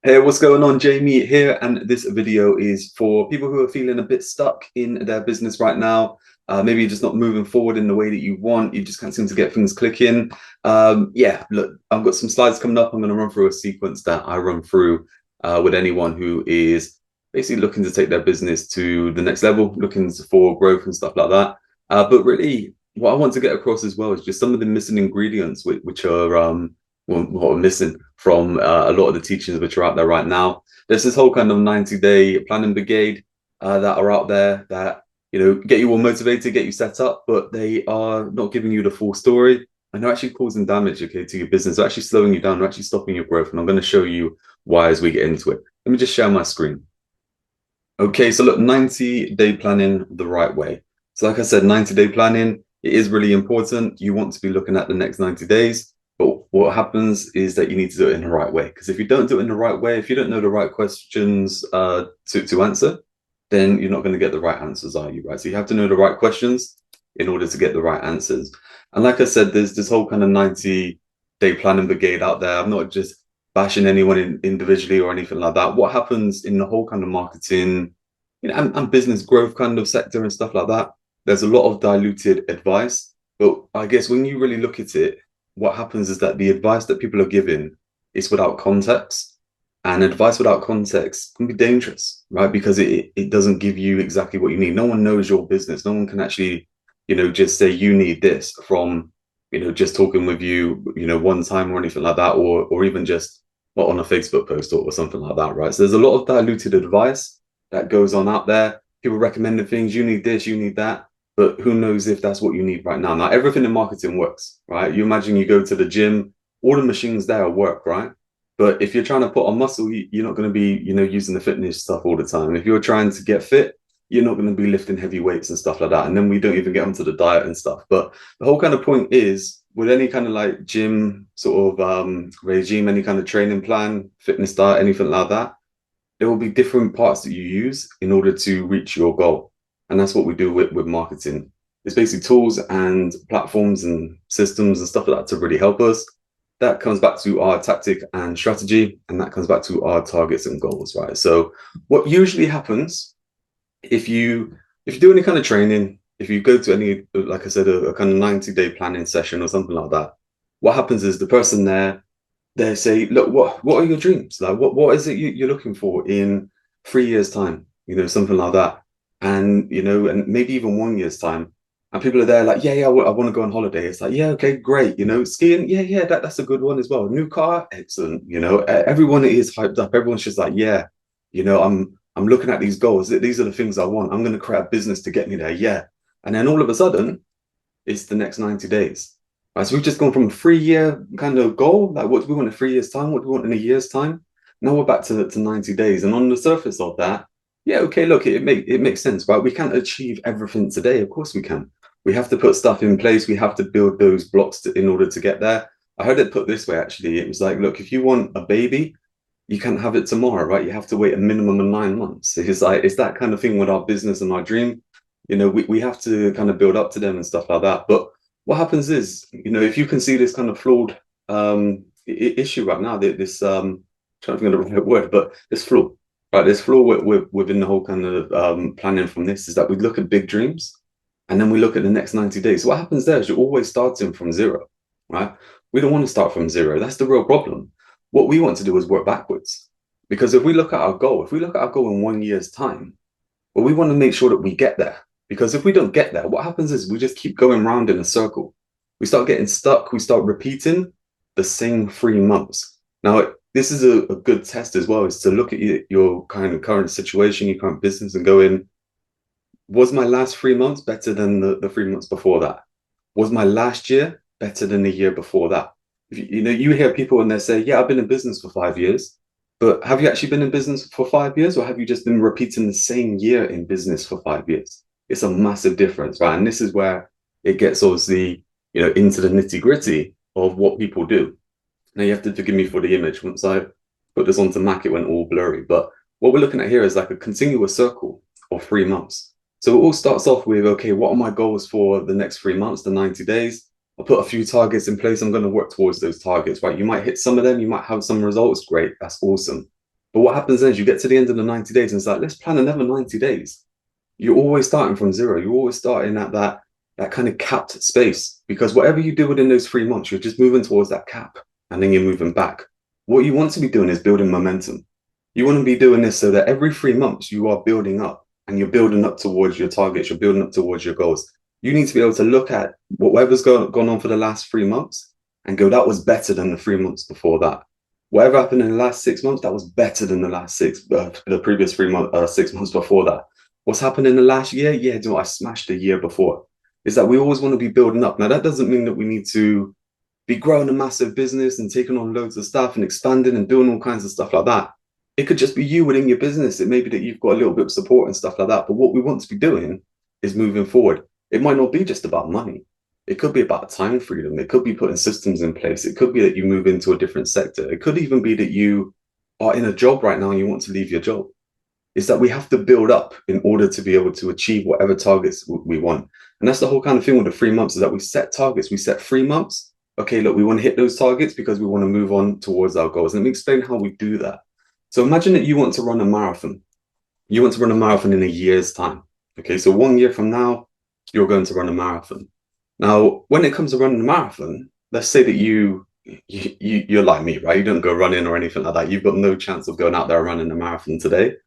Hey, what's going on? Jamie here, and this video is for people who are feeling a bit stuck in their business right now. Maybe you're just not moving forward in the way that you want. You just can't seem to get things clicking. Yeah, look, I've got some slides coming up. I'm going to run through a sequence that I run through with anyone who is basically looking to take their business to the next level, looking for growth and stuff like that. But really, what I want to get across as well is just some of the missing ingredients, which are what are missing from a lot of the teachings which are out there right now. There's this whole kind of 90-day planning brigade that are out there that get you all motivated, get you set up, but they are not giving you the full story, and they're actually causing damage, okay, to your business. They're actually slowing you down. They're actually stopping your growth, and I'm going to show you why as we get into it. Let me just share my screen. Okay, so look, 90-day planning the right way. So like I said, 90-day planning, it is really important. You want to be looking at the next 90 days. But what happens is that you need to do it in the right way. Because if you don't do it in the right way, if you don't know the right questions to answer, then you're not going to get the right answers, are you? Right. So you have to know the right questions in order to get the right answers. And like I said, there's this whole kind of 90-day planning brigade out there. I'm not just bashing anyone individually or anything like that. What happens in the whole kind of marketing, and business growth kind of sector and stuff like that, there's a lot of diluted advice. But I guess when you really look at it, what happens is that the advice that people are giving is without context, and advice without context can be dangerous, right? Because it doesn't give you exactly what you need. No one knows your business. No one can actually, just say you need this from, just talking with you, one time or anything like that, or even just on a Facebook post or something like that, right? So there's a lot of diluted advice that goes on out there. People recommending things, you need this, you need that. But who knows if that's what you need right now. Now, everything in marketing works, right? You imagine you go to the gym, all the machines there work, right? But if you're trying to put on muscle, you're not going to be, using the fitness stuff all the time. If you're trying to get fit, you're not going to be lifting heavy weights and stuff like that. And then we don't even get onto the diet and stuff. But the whole kind of point is, with any kind of like gym sort of regime, any kind of training plan, fitness diet, anything like that, there will be different parts that you use in order to reach your goal. And that's what we do with marketing. It's basically tools and platforms and systems and stuff like that to really help us. That comes back to our tactic and strategy, and that comes back to our targets and goals, right? So what usually happens if you do any kind of training, if you go to any, like I said, a kind of 90-day planning session or something like that, what happens is the person there, they say, look, what are your dreams? Like, what is it you're looking for in 3 years' time? Something like that. And, and maybe even 1 year's time. And people are there like, yeah, I want to go on holiday. It's like, yeah, okay, great. Skiing, yeah, that's a good one as well. New car, excellent. Everyone is hyped up. Everyone's just like, yeah, I'm looking at these goals. These are the things I want. I'm going to create a business to get me there. Yeah. And then all of a sudden, it's the next 90 days. Right, so we've just gone from a 3 year kind of goal, like what do we want in 3 years' time? What do we want in a year's time? Now we're back to 90 days. And on the surface of that, yeah, okay, look, it makes sense, right? We can't achieve everything today. Of course we can. We have to put stuff in place. We have to build those blocks in order to get there. I heard it put this way, actually. It was like, look, if you want a baby, you can't have it tomorrow, right? You have to wait a minimum of 9 months. It's like, it's that kind of thing with our business and our dream. We have to kind of build up to them and stuff like that. But what happens is, if you can see this kind of flawed issue right now, this trying to think of the right word, but this flaw, right? This flaw within the whole kind of planning from this is that we look at big dreams and then we look at the next 90 days. So what happens there is you're always starting from zero, right? We don't want to start from zero. That's the real problem. What we want to do is work backwards. Because if we look at our goal, in 1 year's time, well, we want to make sure that we get there. Because if we don't get there, what happens is we just keep going round in a circle. We start getting stuck. We start repeating the same 3 months. Now, this is a good test as well, is to look at your kind of current situation, your current business, and go in, was my last 3 months better than the 3 months before that? Was my last year better than the year before that? You hear people and they say, yeah, I've been in business for 5 years. But have you actually been in business for 5 years, or have you just been repeating the same year in business for 5 years? It's a massive difference, right? And this is where it gets obviously, into the nitty gritty of what people do. Now you have to forgive me for the image. Once I put this onto Mac, it went all blurry. But what we're looking at here is like a continuous circle of 3 months. So it all starts off with, okay, what are my goals for the next 3 months, the 90 days? I'll put a few targets in place. I'm going to work towards those targets, right? You might hit some of them. You might have some results. Great. That's awesome. But what happens then is you get to the end of the 90 days and it's like, let's plan another 90 days. You're always starting from zero. You're always starting at that kind of capped space, because whatever you do within those 3 months, you're just moving towards that cap and then you're moving back. What you want to be doing is building momentum. You want to be doing this so that every 3 months you are building up and you're building up towards your targets. You're building up towards your goals. You need to be able to look at whatever's gone on for the last 3 months and go, that was better than the 3 months before that. Whatever happened in the last 6 months, that was better than the last the previous 3 months, 6 months before that. What's happened in the last year? Yeah, do you know what? I smashed the year before. Is that we always want to be building up. Now, that doesn't mean that we need to be growing a massive business and taking on loads of stuff and expanding and doing all kinds of stuff like that. It could just be you within your business. It may be that you've got a little bit of support and stuff like that. But what we want to be doing is moving forward. It might not be just about money. It could be about time freedom. It could be putting systems in place. It could be that you move into a different sector. It could even be that you are in a job right now and you want to leave your job. Is that we have to build up in order to be able to achieve whatever targets we want. And that's the whole kind of thing with the 3 months, is that we set targets. We set 3 months. Okay, look, we want to hit those targets because we want to move on towards our goals. Let me explain how we do that. So imagine that you want to run a marathon. You want to run a marathon in a year's time. Okay, so 1 year from now, you're going to run a marathon. Now, when it comes to running a marathon, let's say that you're like me, right? You don't go running or anything like that. You've got no chance of going out there and running a marathon today.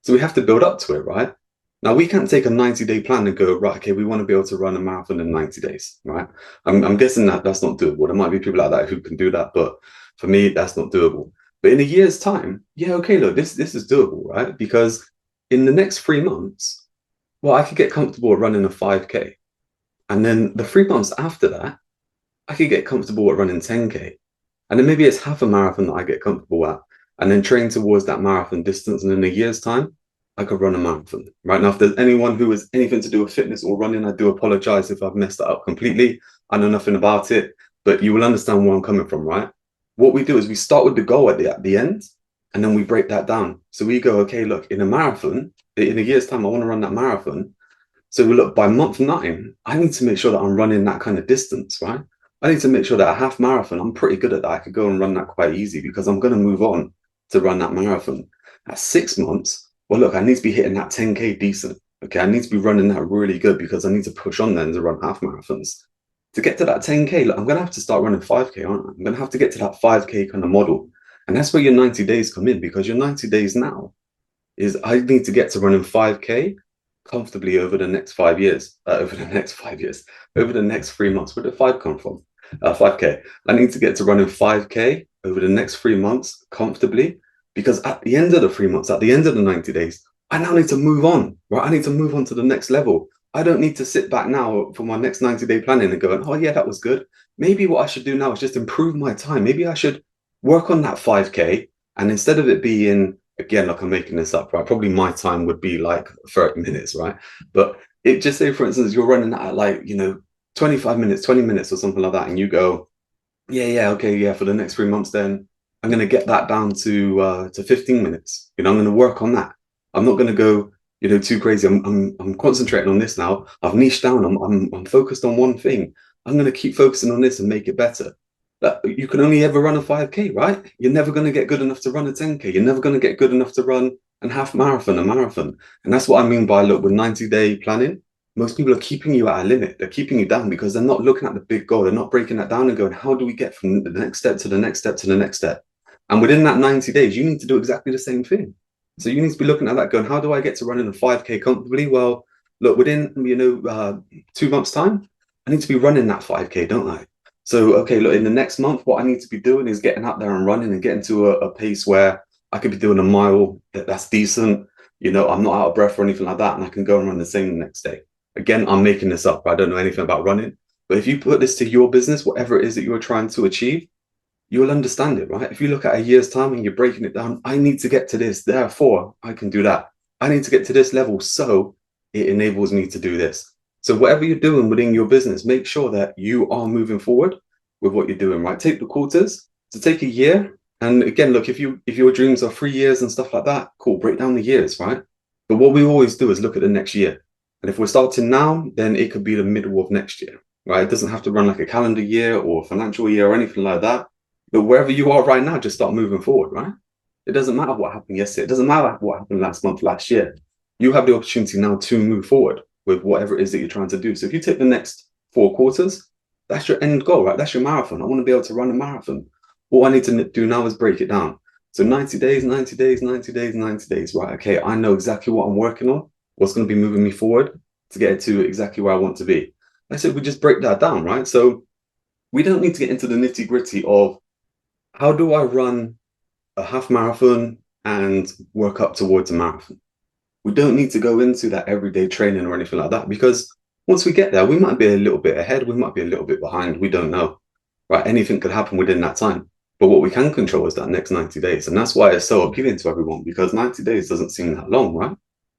So we have to build up to it, right? Now, we can't take a 90-day plan and go, right, okay, we want to be able to run a marathon in 90 days, right? I'm guessing that that's not doable. There might be people like that who can do that, but for me, that's not doable. But in a year's time, yeah, okay, look, this is doable, right? Because in the next 3 months, well, I could get comfortable running a 5K. And then the 3 months after that, I could get comfortable at running 10K. And then maybe it's half a marathon that I get comfortable at, and then train towards that marathon distance. And in a year's time, I could run a marathon. Right now, if there's anyone who has anything to do with fitness or running, I do apologize if I've messed that up completely. I know nothing about it, but you will understand where I'm coming from, right? What we do is we start with the goal at the end, and then we break that down. So we go, okay, look, in a marathon, in a year's time, I want to run that marathon. So we look, by month 9, I need to make sure that I'm running that kind of distance, right? I need to make sure that a half marathon, I'm pretty good at that. I could go and run that quite easy because I'm going to move on to run that marathon. At 6 months, well, look, I need to be hitting that 10K decent. Okay, I need to be running that really good because I need to push on then to run half marathons. To get to that 10K, look, I'm going to have to start running 5K, aren't I? I'm going to have to get to that 5K kind of model. And that's where your 90 days come in, because your 90 days now is I need to get to running 5K comfortably over the next 5 years, over the next 3 months. Where did 5 come from? 5K. I need to get to running 5K over the next 3 months comfortably, because at the end of the 3 months, at the end of the 90 days, I now need to move on, right? I need to move on to the next level. I don't need to sit back now for my next 90-day planning and go, oh yeah, that was good. Maybe what I should do now is just improve my time. Maybe I should work on that 5K, and instead of it being, again, like I'm making this up, right? Probably my time would be like 30 minutes, right? But it just say, for instance, you're running at like, 25 minutes, 20 minutes or something like that. And you go, yeah, okay, yeah, for the next 3 months, then I'm going to get that down to 15 minutes. I'm going to work on that. I'm not going to go, too crazy. I'm concentrating on this now. I've niched down. I'm focused on one thing. I'm going to keep focusing on this and make it better. That you can only ever run a 5K, right? You're never going to get good enough to run a 10K. You're never going to get good enough to run a half marathon, a marathon. And that's what I mean by, look, with 90-day planning, most people are keeping you at a limit. They're keeping you down because they're not looking at the big goal. They're not breaking that down and going, how do we get from the next step to the next step to the next step? And within that 90 days, you need to do exactly the same thing. So you need to be looking at that going, how do I get to running a 5K comfortably? Well, look, within, 2 months' time, I need to be running that 5K, don't I? So, okay, look, in the next month, what I need to be doing is getting out there and running and getting to a pace where I could be doing a mile that's decent. I'm not out of breath or anything like that. And I can go and run the same the next day. Again, I'm making this up. I don't know anything about running. But if you put this to your business, whatever it is that you're trying to achieve, you will understand it, right? If you look at a year's time and you're breaking it down, I need to get to this, therefore I can do that. I need to get to this level, so it enables me to do this. So whatever you're doing within your business, make sure that you are moving forward with what you're doing, right? Take the quarters, so take a year. And again, look, if your dreams are 3 years and stuff like that, cool, break down the years, right? But what we always do is look at the next year. And if we're starting now, then it could be the middle of next year, right? It doesn't have to run like a calendar year or financial year or anything like that. But wherever you are right now, just start moving forward, right? It doesn't matter what happened yesterday. It doesn't matter what happened last month, last year. You have the opportunity now to move forward with whatever it is that you're trying to do. So if you take the next 4 quarters, that's your end goal, right? That's your marathon. I want to be able to run a marathon. All I need to do now is break it down. So 90 days, 90 days, 90 days, 90 days, right? Okay, I know exactly what I'm working on, what's going to be moving me forward to get to exactly where I want to be. I said we just break that down, right? So we don't need to get into the nitty gritty of how do I run a half marathon and work up towards a marathon. We don't need to go into that everyday training or anything like that, because once we get there, we might be a little bit ahead, we might be a little bit behind, we don't know, right? Anything could happen within that time. But what we can control is that next 90 days. And that's why it's so appealing to everyone, because 90 days doesn't seem that long, right?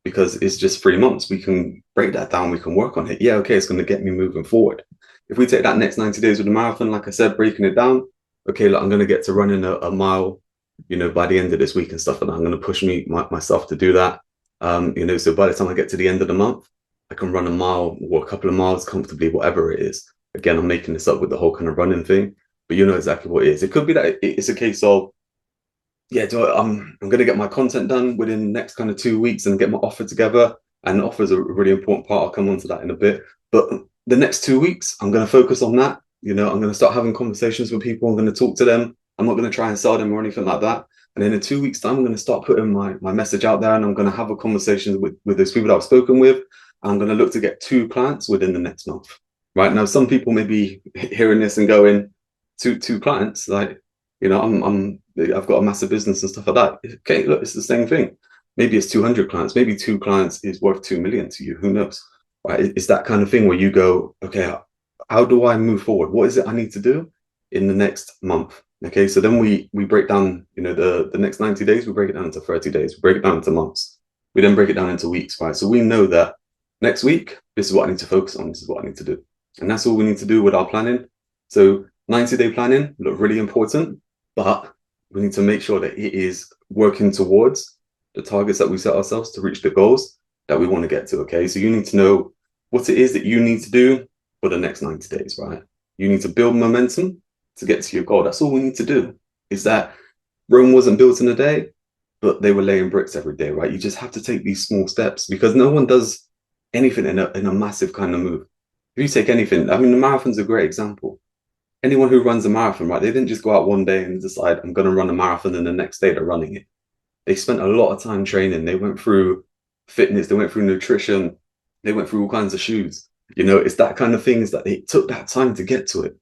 Because it's just 3 months. We can break that down, we can work on it. Yeah, okay, it's going to get me moving forward. If we take that next 90 days with the marathon, like I said, breaking it down, okay, look, I'm going to get to running a mile, by the end of this week and stuff like that. I'm going to push myself to do that. So by the time I get to the end of the month, I can run a mile or a couple of miles comfortably, whatever it is. Again, I'm making this up with the whole kind of running thing, but you know exactly what it is. It could be that it's a case of, yeah, I'm going to get my content done within the next kind of 2 weeks and get my offer together. And the offer is a really important part. I'll come on to that in a bit. But the next 2 weeks, I'm going to focus on that. I'm going to start having conversations with people. I'm going to talk to them. I'm not going to try and sell them or anything like that. And in 2 weeks' time, I'm going to start putting my message out there, and I'm going to have a conversation with those people that I've spoken with. I'm going to look to get 2 clients within the next month. Right now, some people may be hearing this and going, two clients, like, I've got a massive business and stuff like that. Okay, look, it's the same thing. Maybe it's 200 clients. Maybe 2 clients is worth 2 million to you. Who knows? Right? It's that kind of thing where you go, okay, how do I move forward? What is it I need to do in the next month? Okay, so then we break down, the next 90 days, we break it down into 30 days, we break it down into months. We then break it down into weeks, right? So we know that next week, this is what I need to focus on. This is what I need to do. And that's all we need to do with our planning. So 90-day planning, look, really important, but we need to make sure that it is working towards the targets that we set ourselves to reach the goals that we want to get to, okay? So you need to know what it is that you need to do for the next 90 days, right? You need to build momentum to get to your goal. That's all we need to do. Is that Rome wasn't built in a day, but they were laying bricks every day, right? You just have to take these small steps, because no one does anything in a massive kind of move. If you take anything, I mean, the marathon's a great example. Anyone who runs a marathon, right, they didn't just go out one day and decide, I'm going to run a marathon, and the next day they're running it. They spent a lot of time training. They went through fitness, they went through nutrition, they went through all kinds of shoes. It's that kind of things that it took that time to get to it.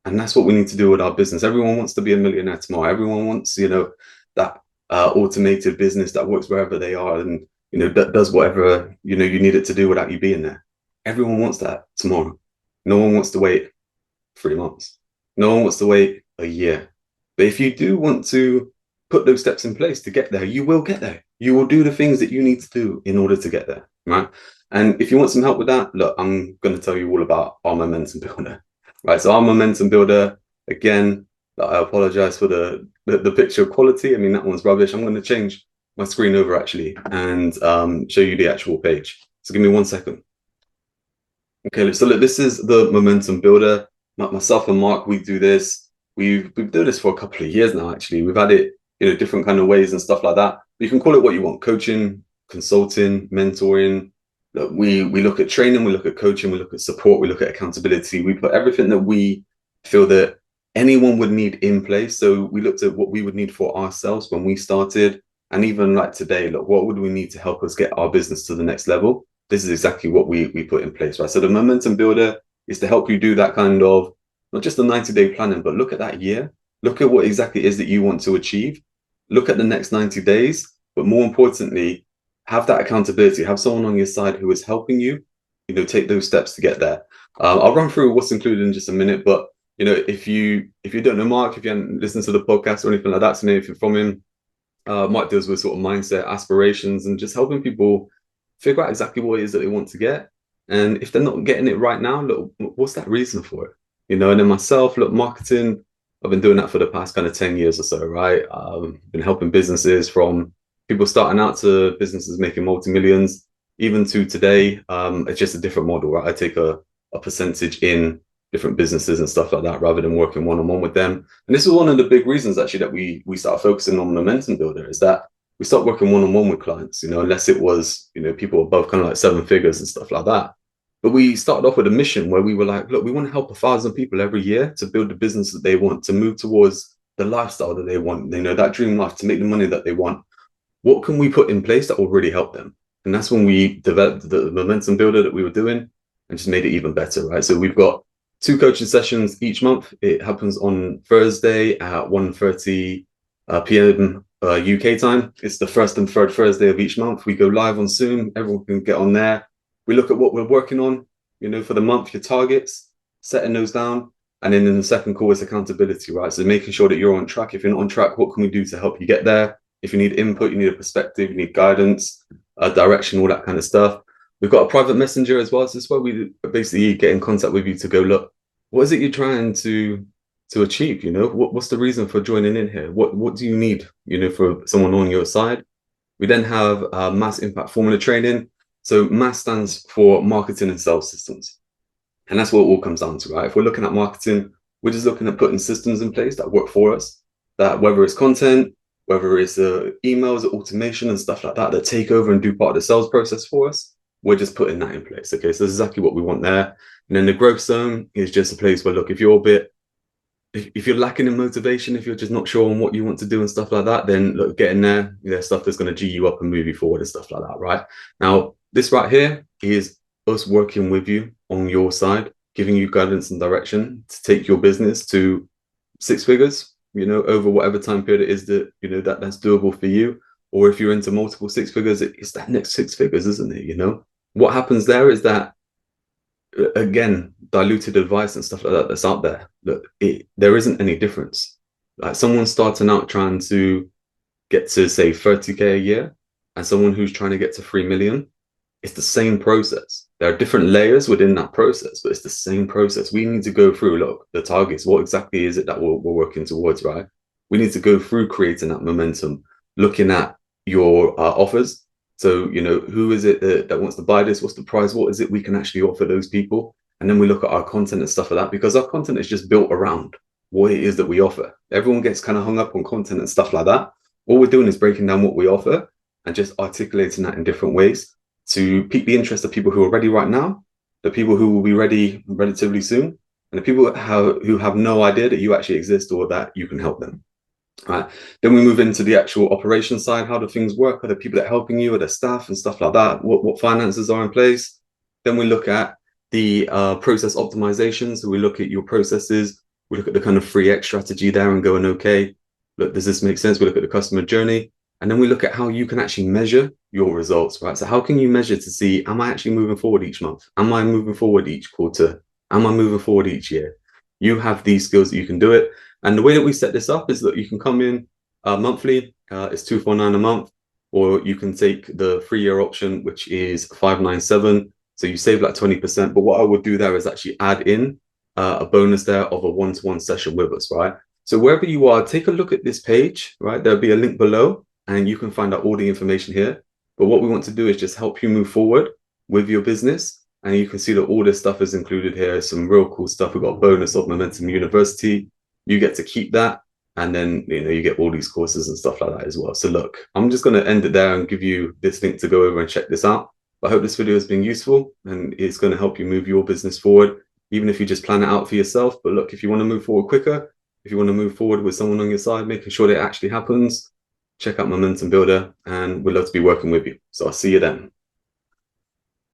And that's what we need to do with our business. Everyone wants to be a millionaire tomorrow. Everyone wants, that automated business that works wherever they are, and, that does whatever, you need it to do without you being there. Everyone wants that tomorrow. No one wants to wait 3 months. No one wants to wait a year. But if you do want to put those steps in place to get there, you will get there. You will do the things that you need to do in order to get there, right? And if you want some help with that, look, I'm going to tell you all about our momentum builder, right? So our momentum builder, again, I apologize for the picture quality. I mean, that one's rubbish. I'm going to change my screen over actually and show you the actual page. So give me 1 second. Okay, so look, this is the momentum builder. Myself and Mark, we do this. We've done this for a couple of years now, actually. We've had it, different kind of ways and stuff like that. You can call it what you want: coaching, consulting, mentoring. Look, we look at training, we look at coaching, we look at support, we look at accountability. We put everything that we feel that anyone would need in place. So we looked at what we would need for ourselves when we started. And even like today, look, what would we need to help us get our business to the next level? This is exactly what we put in place, right? So the momentum builder is to help you do that kind of, not just the 90-day planning, but look at that year. Look at what exactly it is that you want to achieve. Look at the next 90 days, but more importantly, have that accountability. Have someone on your side who is helping you, take those steps to get there. I'll run through what's included in just a minute, but if you don't know Mark, if you haven't listened to the podcast or anything like that, so anything from him, Mark deals with sort of mindset, aspirations, and just helping people figure out exactly what it is that they want to get. And if they're not getting it right now, look, what's that reason for it? And then myself, look, marketing, I've been doing that for the past kind of 10 years or so, right? Been helping businesses from people starting out to businesses making multi-millions, even to today. It's just a different model, right? I take a percentage in different businesses and stuff like that, rather than working one-on-one with them. And this is one of the big reasons actually that we started focusing on Momentum Builder, is that we start working one-on-one with clients, unless it was, people above kind of like 7 figures and stuff like that. But we started off with a mission where we were like, look, we want to help 1,000 people every year to build the business that they want, to move towards the lifestyle that they want, that dream life, to make the money that they want. What can we put in place that will really help them? And that's when we developed the Momentum Builder that we were doing and just made it even better, right? So we've got 2 coaching sessions each month. It happens on Thursday at 1:30 p.m. UK time. It's the first and third Thursday of each month. We go live on Zoom. Everyone can get on there. We look at what we're working on, for the month, your targets, setting those down. And then in the second call is accountability, right? So making sure that you're on track. If you're not on track, what can we do to help you get there? If you need input, you need a perspective, you need guidance, direction, all that kind of stuff. We've got a private messenger as well. So this is where we basically get in contact with you to go, look, what is it you're trying to achieve? What's the reason for joining in here? What do you need, for someone on your side? We then have Mass Impact Formula training. So MAS stands for Marketing and Sales Systems. And that's what it all comes down to, right? If we're looking at marketing, we're just looking at putting systems in place that work for us, that whether it's content, whether it's emails, automation and stuff like that, that take over and do part of the sales process for us, we're just putting that in place. Okay, so that's exactly what we want there. And then the growth zone is just a place where, look, if you're if you're lacking in motivation, if you're just not sure on what you want to do and stuff like that, then look, get in there. There's stuff that's going to G you up and move you forward and stuff like that, right? Now, this right here is us working with you on your side, giving you guidance and direction to take your business to 6 figures, over whatever time period it is that, that's doable for you. Or if you're into multiple 6 figures, it's that next 6 figures, isn't it? What happens there is that, again, diluted advice and stuff like that that's out there. Look, there isn't any difference. Like someone starting out trying to get to, say, 30K a year and someone who's trying to get to 3 million, it's the same process. There are different layers within that process, but it's the same process. We need to go through, look, the targets. What exactly is it that we're working towards, right? We need to go through creating that momentum, looking at your offers. So, who is it that wants to buy this? What's the price? What is it we can actually offer those people? And then we look at our content and stuff like that, because our content is just built around what it is that we offer. Everyone gets kind of hung up on content and stuff like that. All we're doing is breaking down what we offer and just articulating that in different ways to pique the interest of people who are ready right now, the people who will be ready relatively soon, and the people who have no idea that you actually exist or that you can help them. Right. Then we move into the actual operation side. How do things work? Are the people that are helping you? Are there staff and stuff like that? What finances are in place? Then we look at the process optimization. So we look at your processes. We look at the kind of 3X strategy there and going, okay, look, does this make sense? We look at the customer journey. And then we look at how you can actually measure your results, right? So how can you measure to see, am I actually moving forward each month? Am I moving forward each quarter? Am I moving forward each year? You have these skills that you can do it. And the way that we set this up is that you can come in monthly, it's $249 a month, or you can take the 3-year option, which is $597. So you save like 20%. But what I would do there is actually add in a bonus there of a one-to-one session with us, right? So wherever you are, take a look at this page, right? There'll be a link below and you can find out all the information here. But what we want to do is just help you move forward with your business. And you can see that all this stuff is included here. Some real cool stuff. We've got a bonus of Momentum University. You get to keep that. And then, you get all these courses and stuff like that as well. So look, I'm just going to end it there and give you this link to go over and check this out. I hope this video has been useful and it's going to help you move your business forward, even if you just plan it out for yourself. But look, if you want to move forward quicker, if you want to move forward with someone on your side, making sure that it actually happens, check out Momentum Builder and we'd love to be working with you. So I'll see you then.